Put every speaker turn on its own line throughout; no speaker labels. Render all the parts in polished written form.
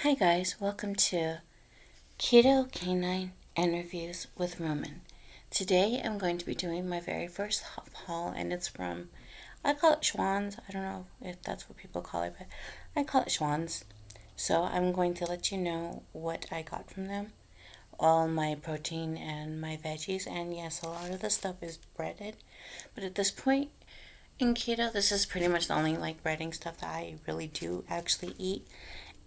Hi guys, welcome to Keto Canine and Reviews with Roman. Today I'm going to be doing my very first haul and it's from, I call it Schwan's. I don't know if that's what people call it, but I call it Schwan's. So I'm going to let you know what I got from them. All my protein and my veggies, and yes, a lot of the stuff is breaded. But at this point in keto, this is pretty much the only breading stuff that I really do actually eat.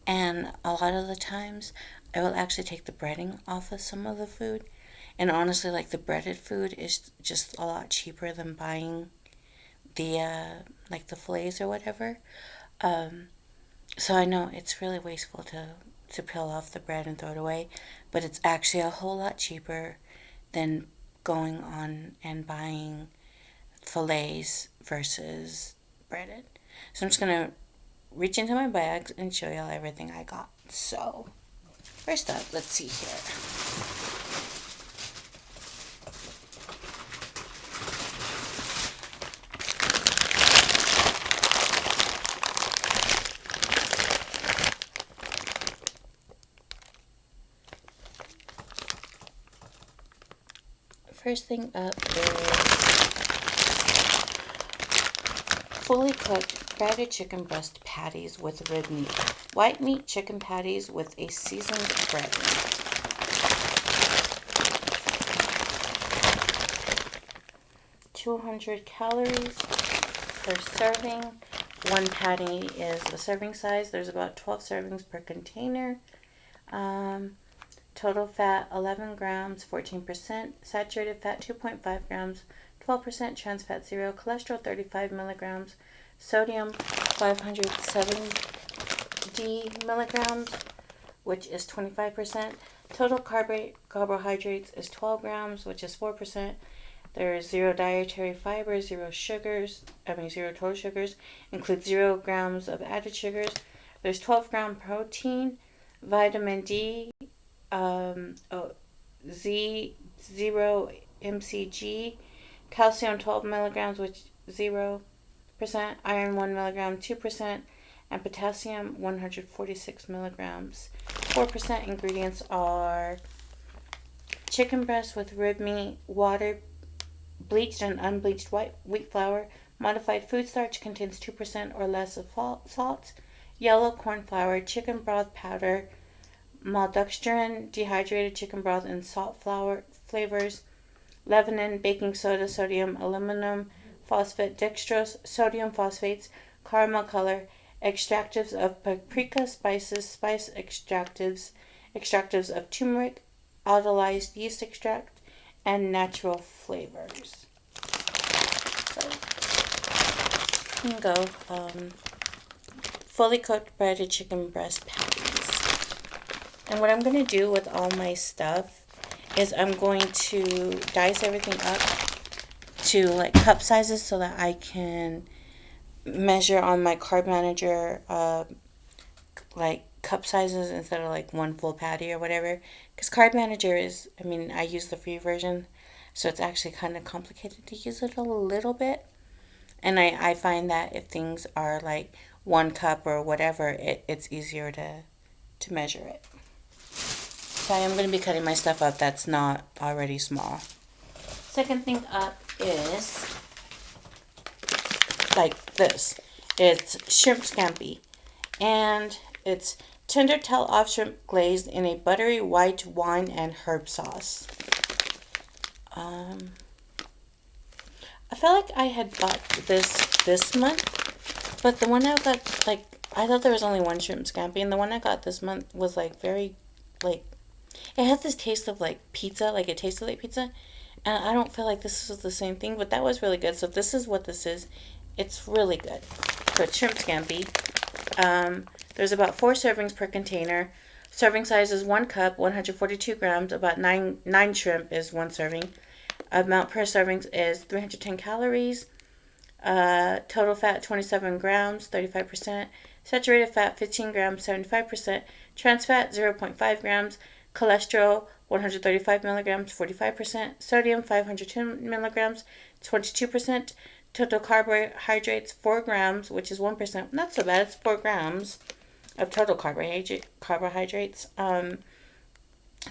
And a lot of the times, I will actually take the breading off of some of the food. And honestly, the breaded food is just a lot cheaper than buying the fillets or whatever. So I know it's really wasteful to peel off the bread and throw it away, but it's actually a whole lot cheaper than going on and buying fillets versus breaded. So I'm just gonna reach into my bags and show y'all everything I got. So, first up, let's see here. First thing up is fully cooked breaded chicken breast patties with rib meat. White meat chicken patties with a seasoned breading. 200 calories per serving. One patty is the serving size. There's about 12 servings per container. Total fat 11 grams, 14%. Saturated fat 2.5 grams, 12%. Trans fat 0. Cholesterol 35 milligrams. Sodium 570 milligrams, which is 25%. Total carbohydrates is 12 grams, which is 4%. There is 0 dietary fiber, 0 total sugars. Includes 0 grams of added sugars. There's 12-gram protein, vitamin D, Z0 mcg, calcium 12 milligrams, which 0%, iron 1 milligram, 2%, and potassium 146 milligrams. 4% ingredients are chicken breast with rib meat, water, bleached and unbleached wheat flour, modified food starch contains 2% or less of salt, yellow corn flour, chicken broth powder, maltodextrin, dehydrated chicken broth and salt flour flavors, levanin, baking soda, sodium, aluminum, phosphate, dextrose, sodium phosphates, caramel color, extractives of paprika, spices, spice extractives of turmeric, aldolized yeast extract, and natural flavors. So, you can go fully cooked breaded chicken breast patties. And what I'm going to do with all my stuff is I'm going to dice everything up to cup sizes so that I can measure on my carb manager cup sizes instead of one full patty or whatever. Because carb manager is, I use the free version, so it's actually kind of complicated to use it a little bit. And I find that if things are 1 cup or whatever, it's easier to measure it. So I am going to be cutting my stuff up that's not already small. Second thing up is this. It's shrimp scampi. And it's tender tell-off shrimp glazed in a buttery white wine and herb sauce. I felt like I had bought this month, but the one I got, I thought there was only one shrimp scampi, and the one I got this month was very, it had this taste of pizza, it tasted like pizza, and I don't feel like this was the same thing, but that was really good. So if this is what this is, it's really good. So it's shrimp scampi. There's about 4 servings per container. Serving size is 1 cup, 142 grams. About 9 shrimp is 1 serving. Amount per servings is 310 calories. Total fat 27 grams, 35%. Saturated fat 15 grams, 75%. Trans fat 0.5 grams. Cholesterol 135 milligrams, 45%. Sodium 502 milligrams, 22%. Total carbohydrates 4 grams, which is 1%. Not so bad, it's 4 grams. of total carbohydrates.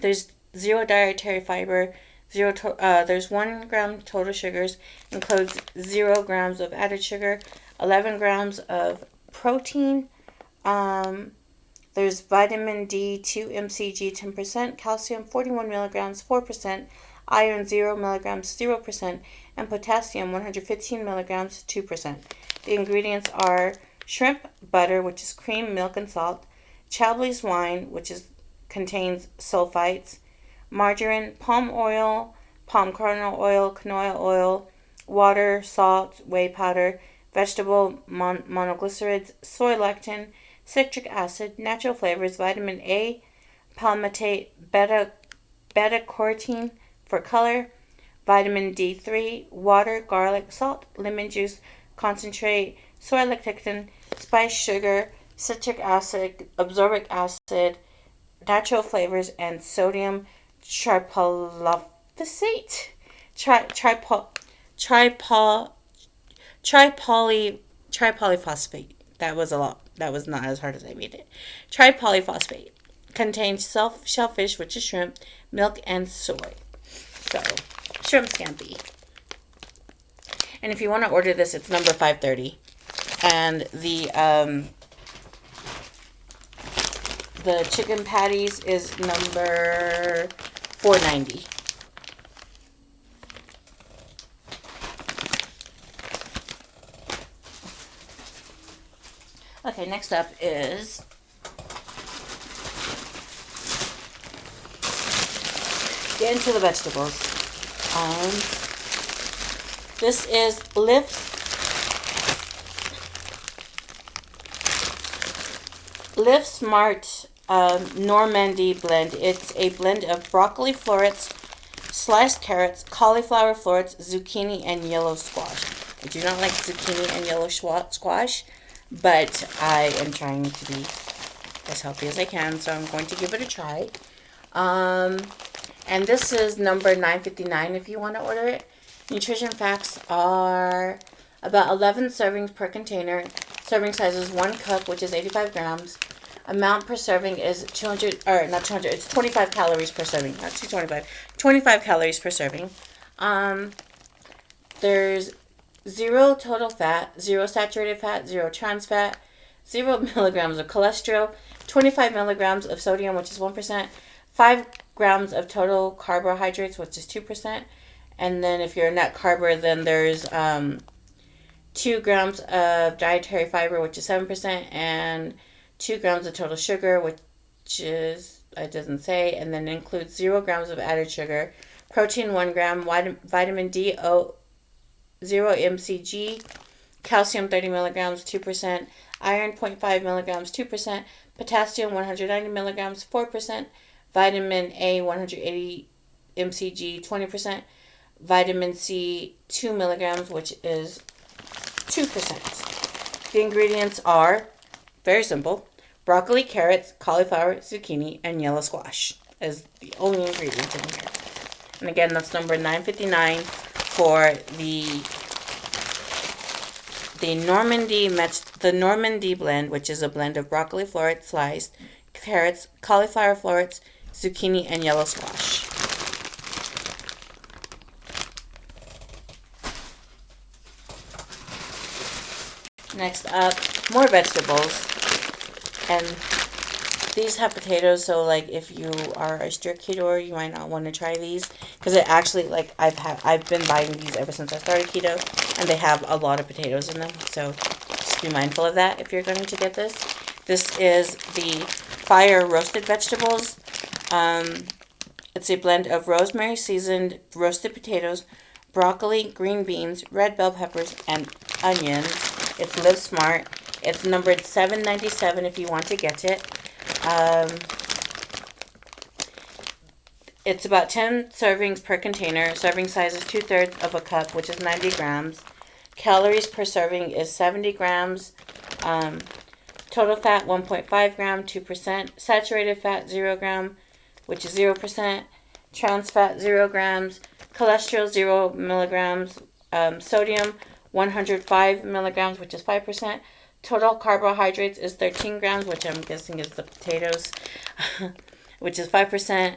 There's 0 dietary fiber. There's 1 gram total sugars. Includes 0 grams of added sugar. 11 grams of protein. There's vitamin D, 2 mcg, 10%, calcium, 41 milligrams, 4%, iron, 0 milligrams, 0%, and potassium, 115 milligrams, 2%. The ingredients are shrimp, butter, which is cream, milk, and salt, Chablis wine, which contains sulfites, margarine, palm oil, palm kernel oil, canola oil, water, salt, whey powder, vegetable monoglycerides, soy lectin, citric acid, natural flavors, vitamin A, palmitate, beta-carotene for color, vitamin D3, water, garlic, salt, lemon juice, concentrate, soy lecithin, spice sugar, citric acid, absorbic acid, natural flavors, and sodium tripolyphosphate, tripolyphosphate. That was a lot. That was not as hard as I made it. Tripolyphosphate contains shellfish, which is shrimp, milk, and soy. So, shrimp scampi. And if you want to order this, it's number 530. And the chicken patties is number 490. Okay, next up is get into the vegetables. This is Live Smart Normandy blend. It's a blend of broccoli florets, sliced carrots, cauliflower florets, zucchini, and yellow squash. I do not like zucchini and yellow squash, but I am trying to be as healthy as I can, so I'm going to give it a try. And this is number 959 if you want to order it. Nutrition facts are about 11 servings per container. Serving size is 1 cup, which is 85 grams. Amount per serving is 25 calories per serving. Not 225. 25 calories per serving. There's 0 total fat, 0 saturated fat, 0 trans fat, 0 milligrams of cholesterol, 25 milligrams of sodium, which is 1%, 5 grams of total carbohydrates, which is 2%, and then if you're a net carber, then there's 2 grams of dietary fiber, which is 7%, and 2 grams of total sugar, which is, it doesn't say, and then includes 0 grams of added sugar, protein 1 gram, vitamin D, 0 mcg, calcium 30 milligrams, 2%, iron 0.5 milligrams, 2%, potassium 190 milligrams, 4%, vitamin A 180 mcg, 20%, vitamin C 2 milligrams, which is 2%. The ingredients are very simple: broccoli, carrots, cauliflower, zucchini, and yellow squash is the only ingredient in here. And again, that's number 959 for the Normandy blend, which is a blend of broccoli florets, sliced carrots, cauliflower florets, zucchini, and yellow squash. Next up, more vegetables. And these have potatoes, so like if you are a strict keto, you might not want to try these, because it actually, like, I've been buying these ever since I started keto, and they have a lot of potatoes in them, so just be mindful of that if you're going to get this. This is the Fire Roasted Vegetables. It's a blend of rosemary seasoned roasted potatoes, broccoli, green beans, red bell peppers, and onions. It's Live Smart. It's numbered 797 if you want to get it. It's about 10 servings per container. Serving size is 2/3 of a cup, which is 90 grams. Calories per serving is 70 grams. Total fat 1.5 gram, 2%. Saturated fat 0 gram, which is 0%. Trans fat 0 grams. Cholesterol 0 milligrams. Sodium 105 milligrams, which is 5%. Total carbohydrates is 13 grams, which I'm guessing is the potatoes, which is 5%.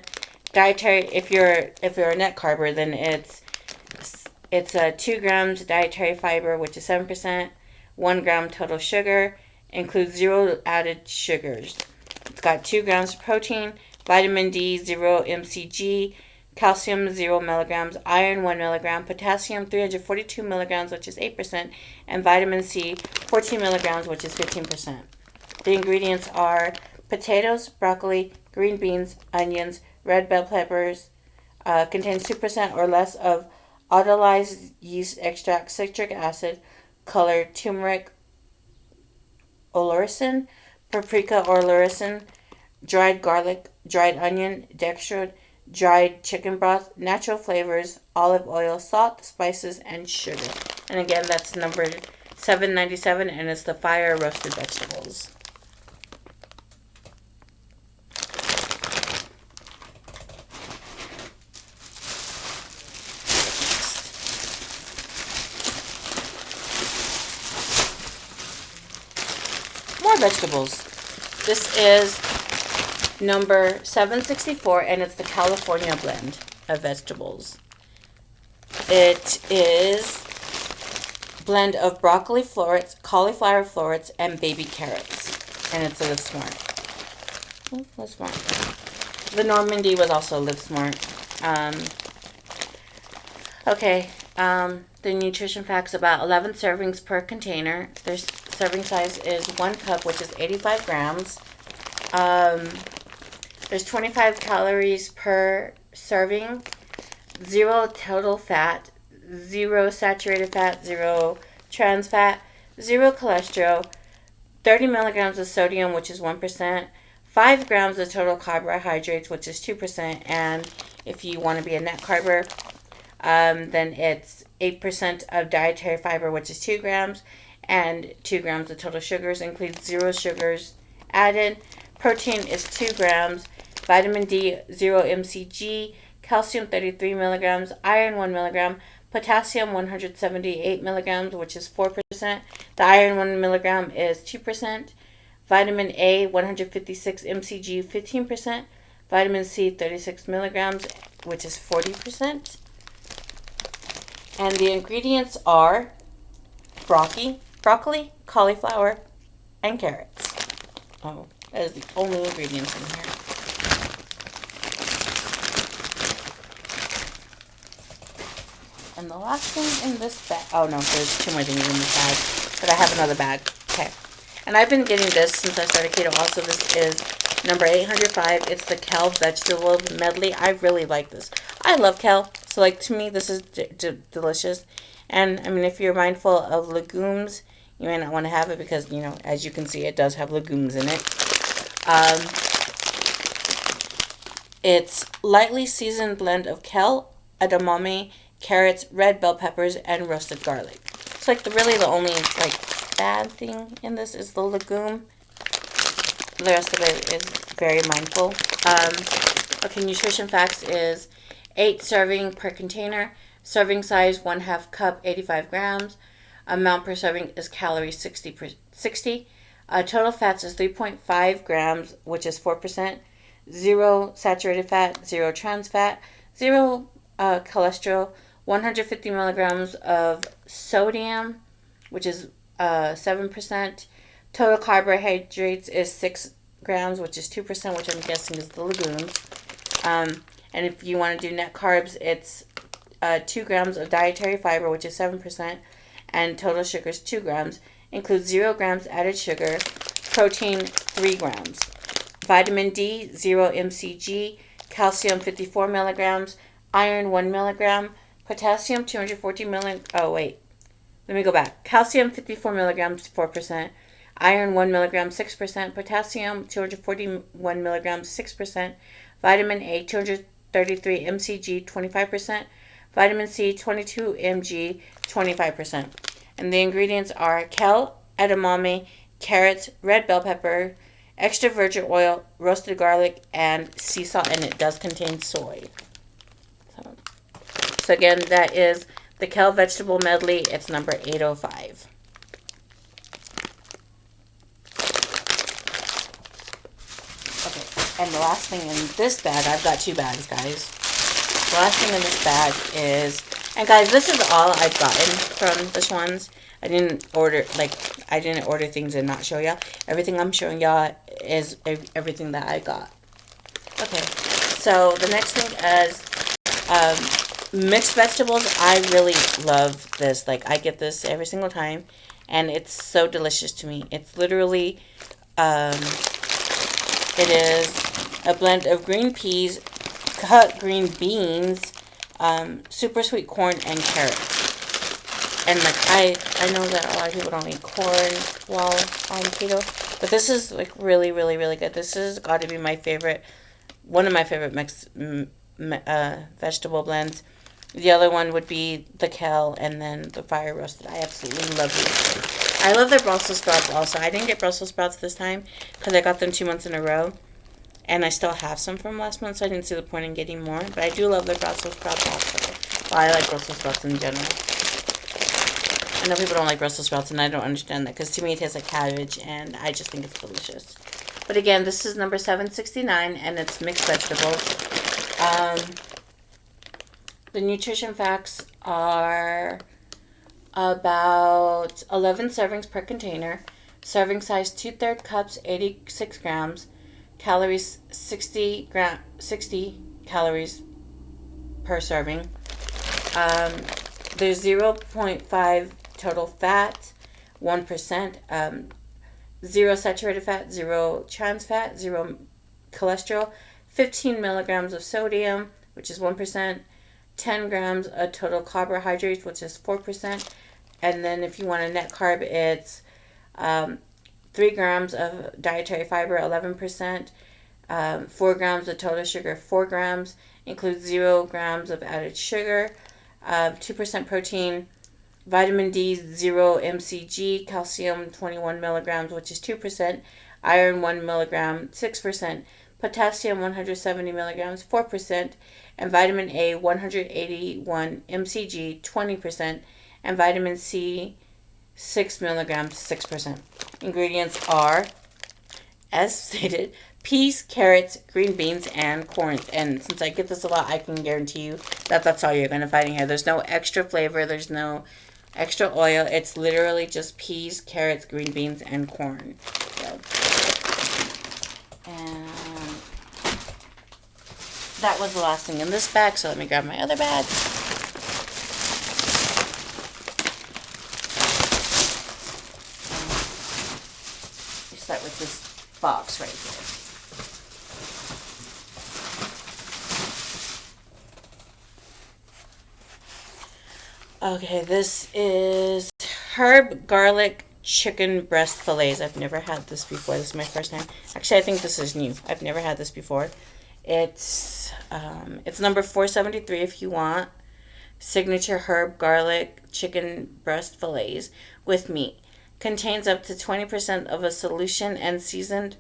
Dietary, if you're a net carber, then it's 2 grams dietary fiber, which is 7%. 1 gram total sugar, includes 0 added sugars. It's got 2 grams of protein, vitamin D 0 mcg, calcium 0 milligrams, iron 1 milligram, potassium 342 milligrams, which is 8%, and vitamin C 14 milligrams, which is 15%. The ingredients are potatoes, broccoli, green beans, onions, red bell peppers, contains 2% or less of autolyzed yeast extract, citric acid, color, turmeric, oleurosin, paprika or lucerne, dried garlic, dried onion, dextrose, dried chicken broth, natural flavors, olive oil, salt, spices, and sugar. And again, that's number 797, and it's the fire roasted vegetables. More vegetables. This is number 764, and it's the California blend of vegetables. It is blend of broccoli florets, cauliflower florets, and baby carrots. And it's a Live Smart. Oh, Live Smart. The Normandy was also Live Smart. The nutrition facts about 11 servings per container. Their serving size is 1 cup, which is 85 grams. There's 25 calories per serving, 0 total fat, 0 saturated fat, 0 trans fat, 0 cholesterol, 30 milligrams of sodium, which is 1%, 5 grams of total carbohydrates, which is 2%, and if you want to be a net carber, then it's 8% of dietary fiber, which is 2 grams, and 2 grams of total sugars, includes 0 sugars added. Protein is 2 grams, vitamin D 0 mcg, calcium 33 milligrams, iron 1 milligram, potassium 178 milligrams, which is 4%. The iron 1 milligram is 2%. Vitamin A 156 mcg, 15%. Vitamin C 36 milligrams, which is 40%. And the ingredients are broccoli, cauliflower, and carrots. Oh, that is the only ingredients in here. And the last thing in this bag, oh no, there's 2 more things in this bag, but I have another bag. Okay. And I've been getting this since I started keto also. This is number 805. It's the Kale Vegetable Medley. I really like this. I love kale, so like to me this is delicious. And I mean, if you're mindful of legumes, you may not want to have it because, you know, as you can see, it does have legumes in it. It's lightly seasoned blend of kale, edamame, carrots, red bell peppers, and roasted garlic. It's like the only like bad thing in this is the legume. The rest of it is very mindful. Okay, nutrition facts is 8 serving per container. Serving size 1/2 cup, 85 grams. Amount per serving is calories 60. Total fats is 3.5 grams, which is 4%. 0 saturated fat, 0 trans fat, 0 cholesterol, 150 milligrams of sodium, which is 7%. Total carbohydrates is 6 grams, which is 2%, which I'm guessing is the legumes. And if you want to do net carbs, it's 2 grams of dietary fiber, which is 7%, and total sugar is 2 grams. Includes 0 grams added sugar, protein 3 grams, vitamin D 0 mcg, calcium 54 milligrams, iron 1 milligram, potassium 240 milligrams. Oh wait, let me go back. Calcium 54 milligrams, 4%. Iron 1 milligram, 6%. Potassium 241 milligrams, 6%. Vitamin A 233 mcg, 25%. Vitamin C 22 mg, 25%. And the ingredients are kale, edamame, carrots, red bell pepper, extra virgin oil, roasted garlic, and sea salt, and it does contain soy. So again, that is the Kale Vegetable Medley. It's number 805. Okay, and the last thing in this bag, I've got 2 bags, guys. The last thing in this bag is, and guys, this is all I've gotten from the Schwann's. I didn't order things and not show y'all. Everything I'm showing y'all is everything that I got. Okay, so the next thing is mixed vegetables. I really love this. Like, I get this every single time, and it's so delicious to me. It's literally, it is a blend of green peas, cut green beans, super sweet corn, and carrots. And like I know that a lot of people don't eat corn while on keto, but this is like really, really, really good. This has got to be my favorite, one of my favorite mixed vegetable blends. The other one would be the kale and then the fire roasted. I absolutely love these. I love their Brussels sprouts also. I didn't get Brussels sprouts this time because I got them 2 months in a row. And I still have some from last month, so I didn't see the point in getting more. But I do love their Brussels sprouts also. Well, I like Brussels sprouts in general. I know people don't like Brussels sprouts, and I don't understand that, because to me it tastes like cabbage, and I just think it's delicious. But again, this is number 769, and it's mixed vegetables. The nutrition facts are about 11 servings per container. Serving size 2/3 cups, 86 grams. Calories 60 calories per serving. There's 0.5 total fat, 1%, 0 saturated fat, 0 trans fat, 0 cholesterol, 15 milligrams of sodium, which is 1%, 10 grams of total carbohydrates, which is 4%, and then if you want a net carb, it's 3 grams of dietary fiber, 11%, 4 grams of total sugar, 4 grams, includes 0 grams of added sugar, 2% protein, vitamin D, 0 mcg, calcium, 21 milligrams, which is 2%, iron, 1 milligram, 6%, potassium, 170 milligrams, 4%, and vitamin A, 181 mcg, 20%, and vitamin C, 6 milligrams, 6%. Ingredients are, as stated, peas, carrots, green beans, and corn. And since I get this a lot, I can guarantee you that that's all you're going to find in here. There's no extra flavor. There's no extra oil. It's literally just peas, carrots, green beans, and corn. So, and that was the last thing in this bag. So let me grab my other bag. We start with this box right here. Okay, this is herb garlic chicken breast fillets. I've never had this before. This is my first time. Actually, I think this is new. I've never had this before. It's number 473 if you want. Signature herb garlic chicken breast fillets with meat. Contains up to 20% of a solution and seasoned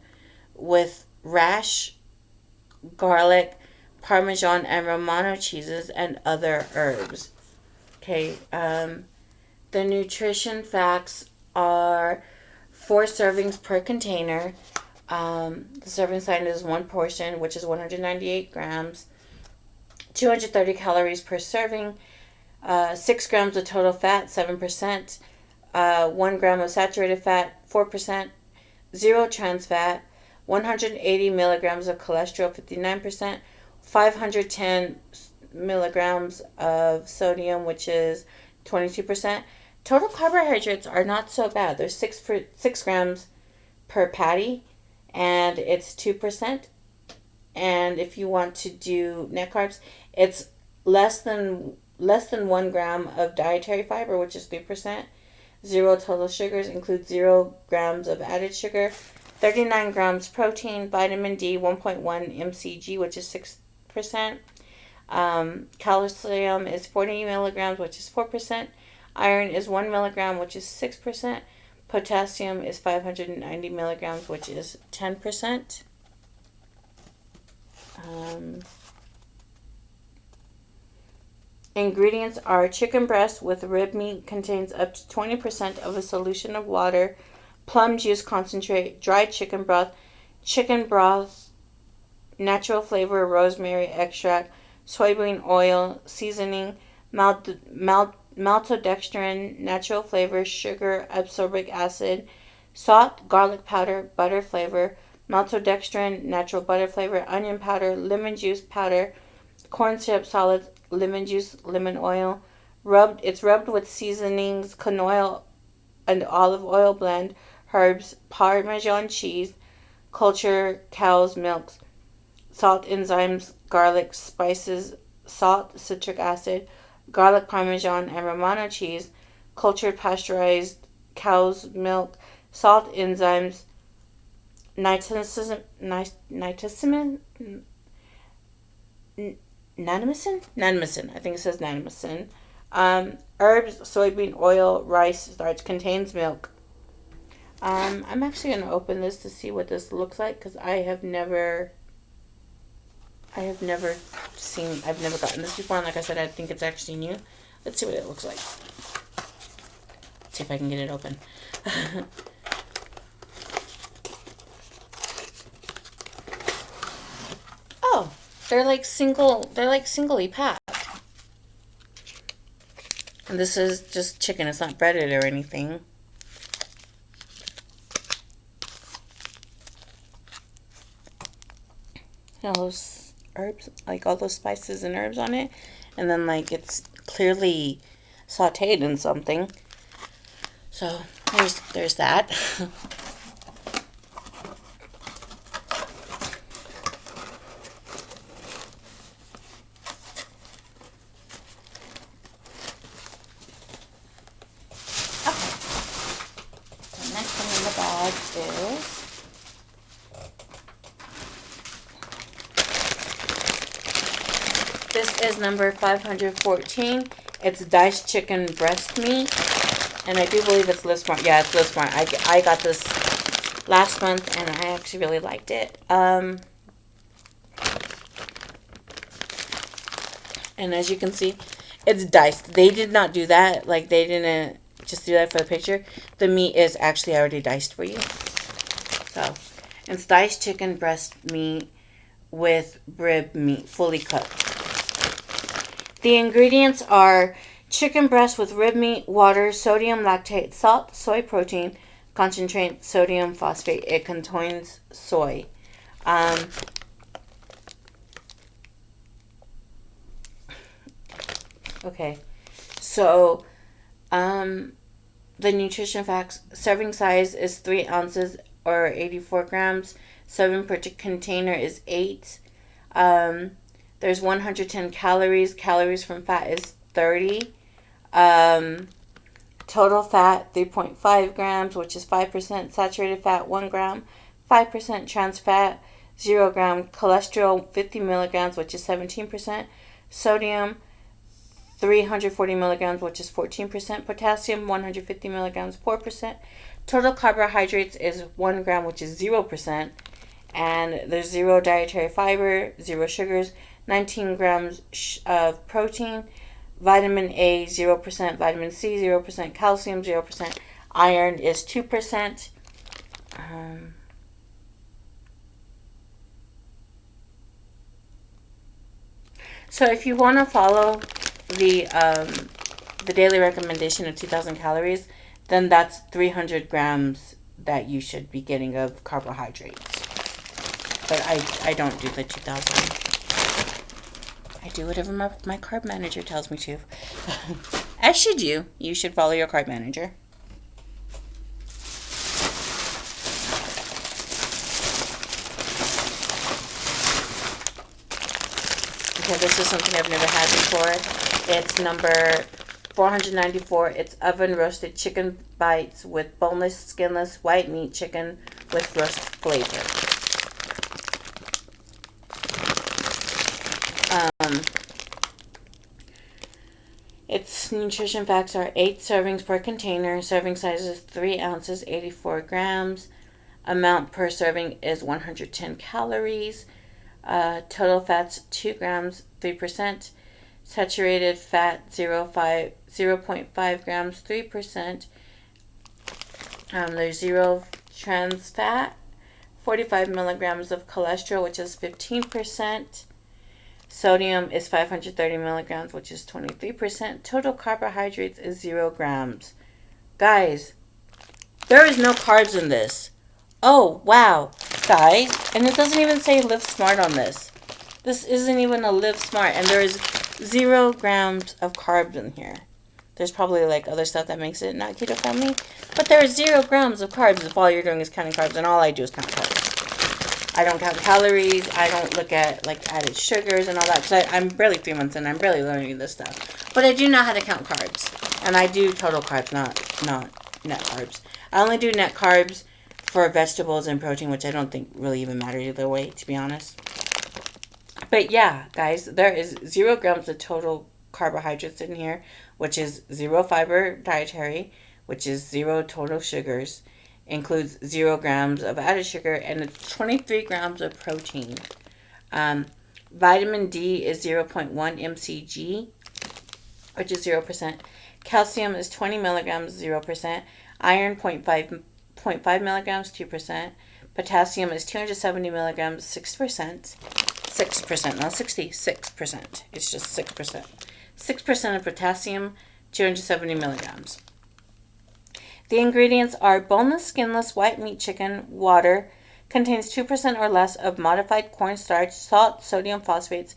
with rash, garlic, Parmesan, and Romano cheeses and other herbs. Okay, the nutrition facts are 4 servings per container. The serving size is 1 portion, which is 198 grams. 230 calories per serving. 6 grams of total fat, 7%. 1 gram of saturated fat, 4%. 0 trans fat. 180 milligrams of cholesterol, 59%. 510 milligrams of sodium, which is 22%. Total carbohydrates are not so bad. There's 6 grams per patty, and it's 2%. And if you want to do net carbs, it's less than 1 gram of dietary fiber, which is 3%. 0 total sugars, includes 0 grams of added sugar. 39 grams protein, vitamin D, 1.1 mcg, which is 6%. Calcium is 40 milligrams, which is 4%. Iron is 1 milligram, which is 6%. Potassium is 590 milligrams, which is 10%. Ingredients are chicken breast with rib meat, contains up to 20% of a solution of water, plum juice concentrate, dried chicken broth natural flavor, rosemary extract, soybean oil, seasoning, maltodextrin, natural flavor, sugar, ascorbic acid, salt, garlic powder, butter flavor, maltodextrin, natural butter flavor, onion powder, lemon juice powder, corn syrup solids, lemon juice, lemon oil. It's rubbed with seasonings, canola and olive oil blend, herbs, Parmesan cheese, culture, cow's milk, salt, enzymes, garlic, spices, salt, citric acid, garlic Parmesan and Romano cheese, cultured pasteurized cow's milk, salt, enzymes, nitrosamine, nanamycin, I think it says nanamycin. Herbs, soybean oil, rice starch, contains milk. I'm actually going to open this to see what this looks like because I've never gotten this before, and like I said, I think it's actually new. Let's see what it looks like. Let's see if I can get it open. Oh, they're like singly packed. And this is just chicken, it's not breaded or anything. All those herbs, like all those spices and herbs on it, and then like it's clearly sauteed in something. So there's that. Okay. The next one in the bag is this is number 514. It's diced chicken breast meat. And I do believe it's Livsmart. Yeah, it's Livsmart. I got this last month and I actually really liked it. And as you can see, it's diced. They did not do that. Like, they didn't just do that for the picture. The meat is actually already diced for you. So, it's diced chicken breast meat with rib meat, fully cooked. The ingredients are chicken breast with rib meat, water, sodium lactate, salt, soy protein, concentrate, sodium phosphate. It contains soy. Okay, so the nutrition facts: serving size is 3 ounces or 84 grams. Serving per container is 8. There's 110 calories. Calories from fat is 30. Total fat 3.5 grams, which is 5%. Saturated fat 1 gram. 5% trans fat, 0 gram. Cholesterol 50 milligrams, which is 17%. Sodium 340 milligrams, which is 14%. Potassium 150 milligrams, 4%. Total carbohydrates is 1 gram, which is 0%. And there's 0 dietary fiber, 0 sugars, 19 grams of protein, vitamin A 0%, vitamin C 0%, calcium 0%, iron is 2%. So if you want to follow the daily recommendation of 2,000 calories, then that's 300 grams that you should be getting of carbohydrates. But I don't do the 2,000. I do whatever my carb manager tells me to. As should you. You should follow your carb manager. Okay, this is something I've never had before. It's number 494. It's oven roasted chicken bites with boneless, skinless, white meat chicken with roast flavor. Its nutrition facts are 8 servings per container. Serving size is 3 ounces, 84 grams. Amount per serving is 110 calories. Total fats 2 grams, 3%. Saturated fat 0.5 grams, 3%. There's 0 trans fat, 45 milligrams of cholesterol, which is 15%. Sodium is 530 milligrams, which is 23%. Total carbohydrates is 0 grams. Guys, there is no carbs in this. Oh, wow. Guys, and it doesn't even say Live Smart on this. This isn't even a Live Smart, and there is 0 grams of carbs in here. There's probably like other stuff that makes it not keto friendly, but there is 0 grams of carbs if all you're doing is counting carbs, and all I do is count carbs. I don't count calories. I don't look at like added sugars and all that, because I'm barely 3 months in. I'm barely learning this stuff, but I do know how to count carbs, and I do total carbs, not net carbs. I only do net carbs for vegetables and protein, which I don't think really even matters either way, to be honest. But yeah, guys, there is 0 grams of total carbohydrates in here, which is 0 fiber dietary, which is 0 total sugars, includes 0 grams of added sugar, and it's 23 grams of protein. Vitamin D is 0.1 mcg, which is 0%. Calcium is 20 milligrams, 0%. Iron, 0.5 milligrams, 2%. Potassium is 270 milligrams, 6%. 6%, not 60, 6%. It's just 6%. 6% of potassium, 270 milligrams. The ingredients are boneless, skinless, white meat chicken, water, contains 2% or less of modified cornstarch, salt, sodium phosphates,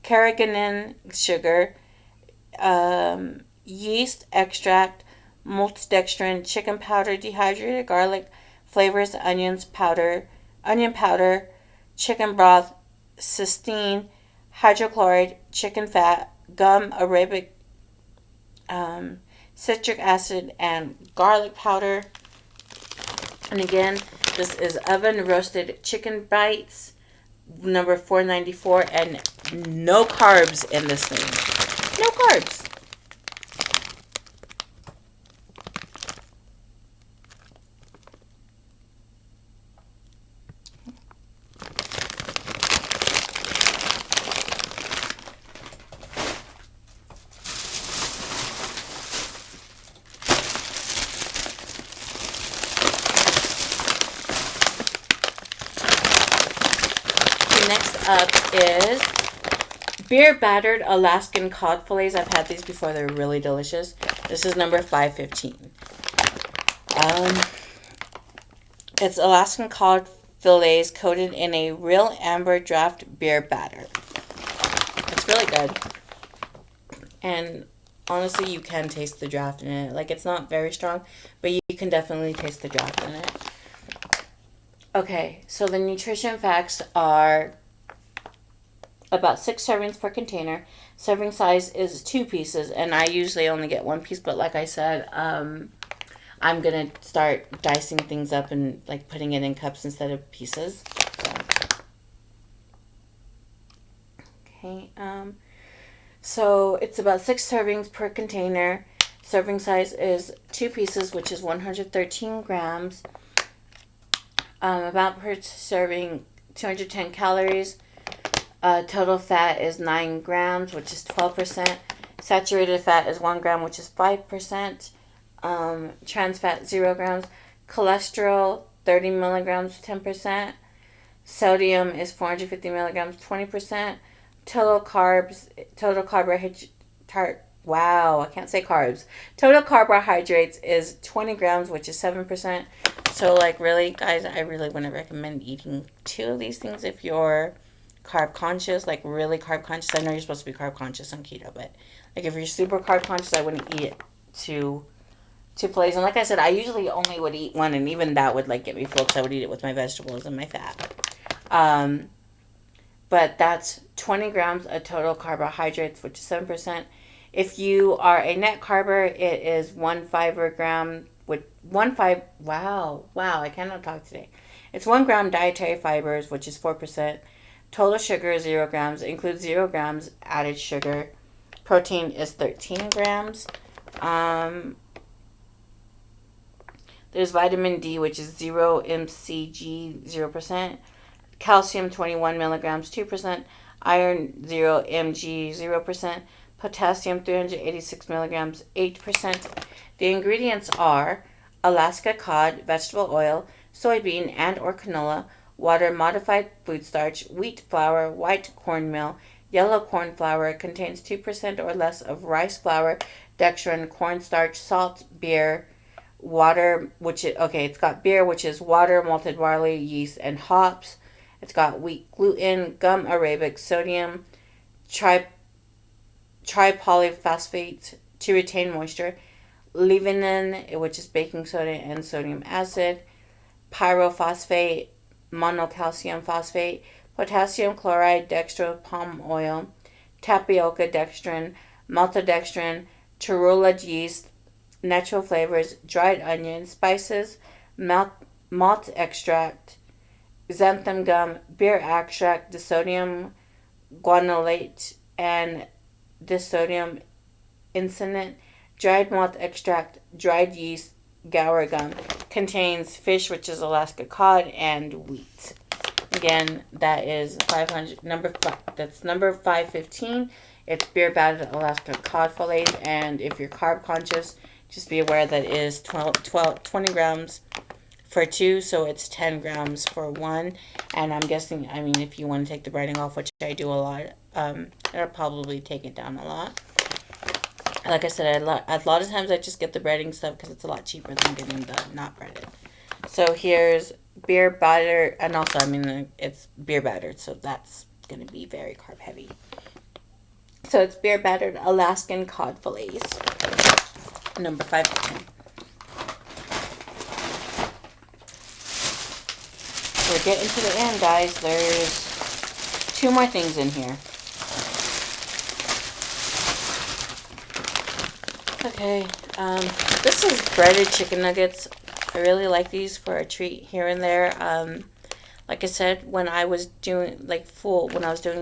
carrageenan sugar, yeast extract, maltodextrin, chicken powder, dehydrated garlic, flavors, onion powder, chicken broth, cysteine, hydrochloride, chicken fat, gum arabic, citric acid, and garlic powder. And again, this is oven roasted chicken bites, number 494, and no carbs in this thing. No carbs. Next up is beer battered Alaskan cod fillets. I've had these before. They're really delicious. This is number 515. It's Alaskan cod fillets coated in a real amber draft beer batter. It's really good. And honestly, you can taste the draft in it. Like, it's not very strong, but you can definitely taste the draft in it. Okay, so the nutrition facts are about 6 servings per container. Serving size is 2 pieces, and I usually only get 1 piece, but like I said, I'm going to start dicing things up and like putting it in cups instead of pieces. Okay, so it's about 6 servings per container. Serving size is 2 pieces, which is 113 grams. About per serving, 210 calories. Total fat is 9 grams, which is 12%. Saturated fat is 1 gram, which is 5%. Trans fat, 0 grams. Cholesterol, 30 milligrams, 10%. Sodium is 450 milligrams, 20%. Total carbohydrates, wow, I can't say carbs. Total carbohydrates is 20 grams, which is 7%. So, like, really, guys, I really wouldn't recommend eating 2 of these things if you're carb conscious, like really carb conscious. I know you're supposed to be carb conscious on keto, but like if you're super carb conscious, I wouldn't eat it two fillets. And like I said, I usually only would eat 1, and even that would like get me full because I would eat it with my vegetables and my fat. But that's 20 grams of total carbohydrates, which is 7%. If you are a net carber, it is 1 fiber gram with 1 5. Wow, I cannot talk today. It's 1 gram dietary fibers, which is 4%. Total sugar is 0 grams, includes 0 grams added sugar. Protein is 13 grams. There's vitamin D, which is 0 mcg, 0%. Calcium, 21 milligrams, 2%. Iron, 0 mg, 0%. Potassium, 386 milligrams, 8%. The ingredients are Alaska cod, vegetable oil, soybean and or canola, water, modified food starch, wheat flour, white cornmeal, yellow corn flour, contains 2% or less of rice flour, dextrin, cornstarch, salt, beer, water, it's got beer, which is water, malted barley, yeast, and hops. It's got wheat gluten, gum arabic, sodium, tripolyphosphate to retain moisture, levanin, which is baking soda and sodium acid, pyrophosphate, monocalcium phosphate, potassium chloride, dextro palm oil, tapioca dextrin, maltodextrin, torula yeast, natural flavors, dried onion, spices, malt extract, xanthan gum, beer extract, disodium guanylate, and disodium isonate, dried malt extract, dried yeast, Gower gum. Contains fish, which is Alaska cod, and wheat. Again, that is 500. That's number 515. It's beer battered Alaska cod fillets, and if you're carb conscious, just be aware that it is 20 grams for two, so it's 10 grams for one. And I'm guessing, if you want to take the breading off, which I do a lot, it'll probably take it down a lot. Like I said, a lot of times I just get the breading stuff because it's a lot cheaper than getting the not breaded. So here's beer batter, and also, it's beer battered, so that's going to be very carb heavy. So it's beer battered Alaskan cod fillets, number 510. We're getting to the end, guys. There's 2 more things in here. Okay, this is breaded chicken nuggets. I really like these for a treat here and there. Like I said, when I was doing full instead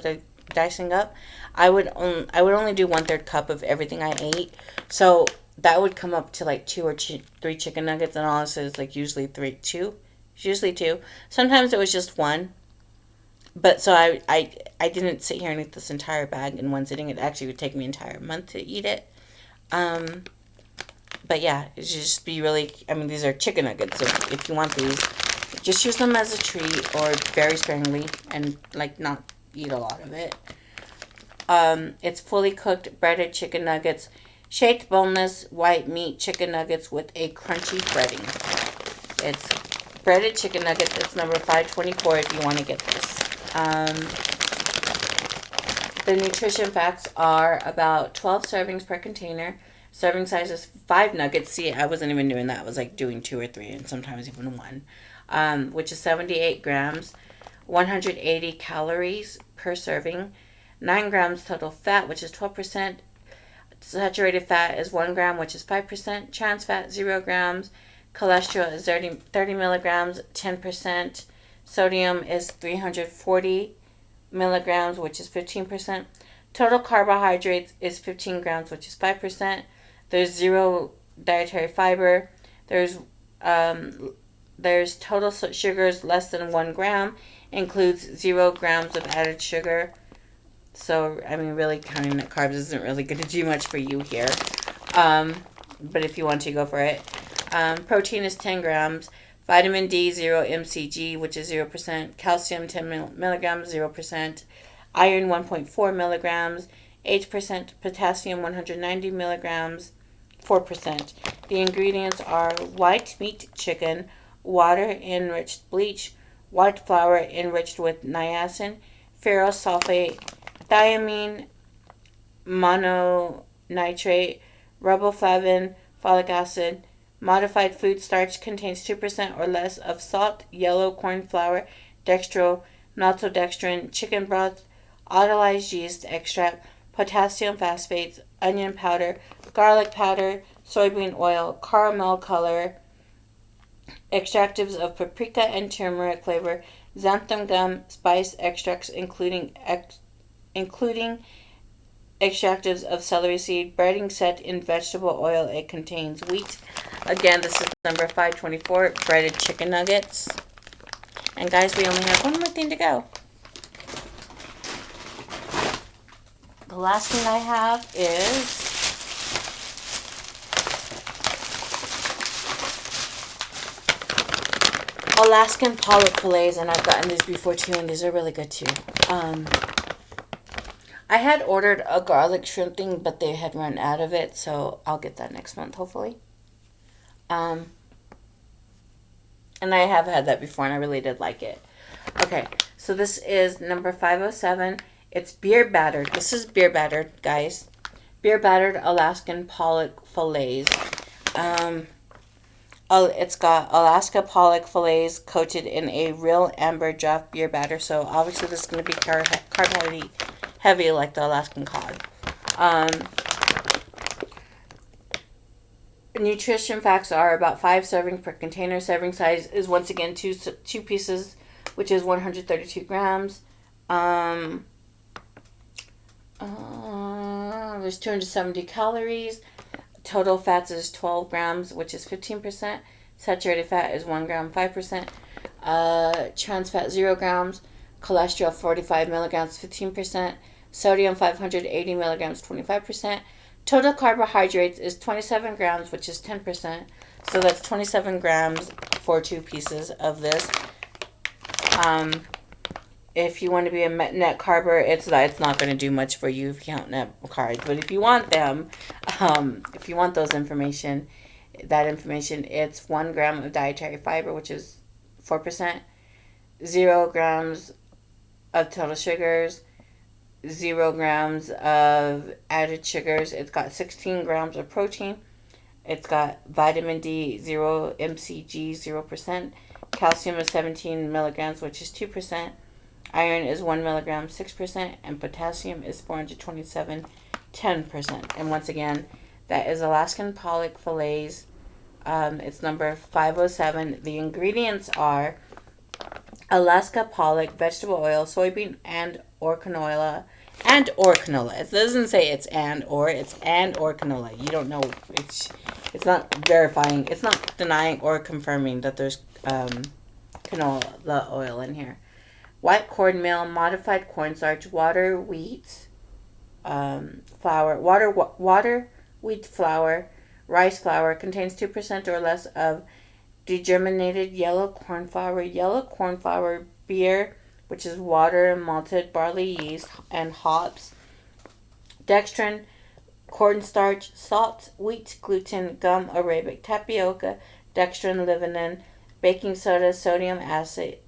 of dicing up, I would only do 1/3 cup of everything I ate. So that would come up to 2 or 3 chicken nuggets, and honestly, it's usually 2. Usually 2. Sometimes it was just 1. But so I didn't sit here and eat this entire bag in one sitting. It actually would take me an entire month to eat it. But yeah, it should just be really, these are chicken nuggets. So if you want these, just use them as a treat or very sparingly and not eat a lot of it. It's fully cooked breaded chicken nuggets, shaped boneless white meat chicken nuggets with a crunchy breading. It's breaded chicken nuggets. It's number 524 if you want to get this. The nutrition facts are about 12 servings per container. Serving size is 5 nuggets. See, I wasn't even doing that. I was doing 2 or 3 and sometimes even 1. Which is 78 grams, 180 calories per serving, 9 grams total fat, which is 12%. Saturated fat is 1 gram, which is 5%. Trans fat, 0 grams. Cholesterol is 30 milligrams, 10%. Sodium is 340 milligrams, which is 15%. Total carbohydrates is 15 grams, which is 5%. There's 0 dietary fiber. There's total sugars less than 1 gram. Includes 0 grams of added sugar. So, really counting the carbs isn't really going to do much for you here. But if you want to, go for it. Protein is 10 grams. Vitamin D, 0 mcg, which is 0%. Calcium, 10 milligrams, 0%. Iron, 1.4 milligrams. 8%. Potassium, 190 milligrams, 4%. The ingredients are white meat chicken, water enriched bleach, white flour enriched with niacin, ferrous sulfate, thiamine, mononitrate, riboflavin, folic acid. Modified food starch contains 2% or less of salt, yellow corn flour, dextro, maltodextrin, chicken broth, autolyzed yeast extract, potassium phosphates, onion powder, garlic powder, soybean oil, caramel color, extractives of paprika and turmeric flavor, xanthan gum, spice extracts including extractives of celery seed, breading set in vegetable oil. It contains wheat. Again, this is number 524, breaded chicken nuggets. And guys, we only have one more thing to go. The last thing I have is Alaskan pollock fillets, and I've gotten these before too, and these are really good too. I had ordered a garlic shrimp thing, but they had run out of it, so I'll get that next month, hopefully. And I have had that before, and I really did like it. Okay, so this is number 507. It's beer battered. This is beer battered, guys. Beer battered Alaskan pollock fillets. It's got Alaska pollock fillets coated in a real amber draft beer batter. So obviously this is going to be carb heavy like the Alaskan cod. Nutrition facts are about 5 servings per container. Serving size is once again two pieces, which is 132 grams. There's 270 calories. Total fats is 12 grams, which is 15%. Saturated fat is 1 gram, 5%. Trans fat, 0 grams. Cholesterol, 45 milligrams, 15%. Sodium, 580 milligrams, 25%. Total carbohydrates is 27 grams, which is 10%. So that's 27 grams for 2 pieces of this. If you want to be a net carber, it's not going to do much for you if you count net carbs. But if you want them, if you want that information, it's 1 gram of dietary fiber, which is 4%, 0 grams of total sugars, 0 grams of added sugars. It's got 16 grams of protein. It's got vitamin D, 0 mcg, 0%. Calcium is 17 milligrams, which is 2%. Iron is 1 milligram, 6%. And potassium is 427, 10%. And once again, that is Alaskan pollock fillets. It's number 507. The ingredients are Alaska pollock, vegetable oil, soybean or canola. It doesn't say it's it's or canola. You don't know. It's not verifying. It's not denying or confirming that there's canola oil in here. White cornmeal, modified cornstarch, water, wheat, flour, water, wheat flour, rice flour, contains 2% or less of degerminated yellow corn flour, beer, which is water, malted barley yeast, and hops, dextrin, cornstarch, salt, wheat, gluten, gum, arabic, tapioca, dextrin, limonene, baking soda, sodium acid,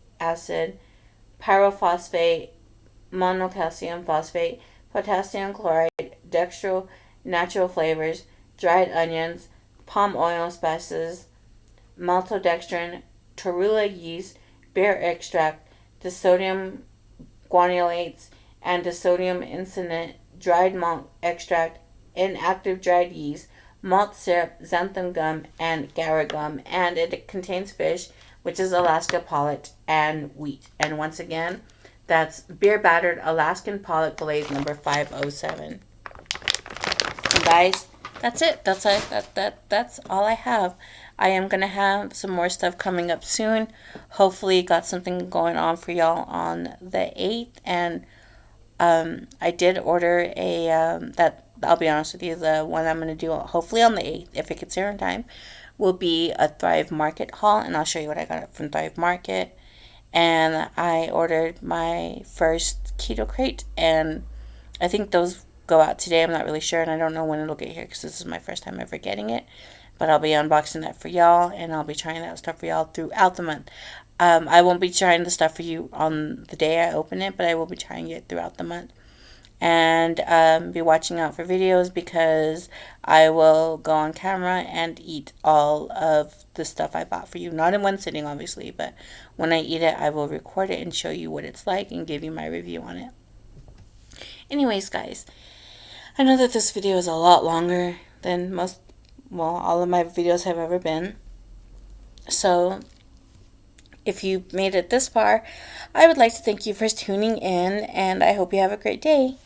pyrophosphate, monocalcium phosphate, potassium chloride, dextro, natural flavors, dried onions, palm oil spices, maltodextrin, torula yeast, beer extract, disodium guanulates, and disodium isonate, dried malt extract, inactive dried yeast, malt syrup, xanthan gum, and agar gum, and it contains fish, which is Alaska pollock, and wheat. And once again, that's beer battered Alaskan pollock fillets number 507. And guys, that's it. That's all I have. I am gonna have some more stuff coming up soon. Hopefully, got something going on for y'all on the 8th, and I did order a that. I'll be honest with you, the one I'm gonna do hopefully on the 8th, if it gets here in time, will be a Thrive Market haul, and I'll show you what I got from Thrive Market. And I ordered my first keto crate, and I think those go out today. I'm not really sure, and I don't know when it'll get here because this is my first time ever getting it. But I'll be unboxing that for y'all, and I'll be trying that stuff for y'all throughout the month. I won't be trying the stuff for you on the day I open it, but I will be trying it throughout the month. And be watching out for videos because I will go on camera and eat all of the stuff I bought for you. Not in one sitting, obviously, but when I eat it, I will record it and show you what it's like and give you my review on it. Anyways, guys, I know that this video is a lot longer than all of my videos have ever been. So if you made it this far, I would like to thank you for tuning in, and I hope you have a great day.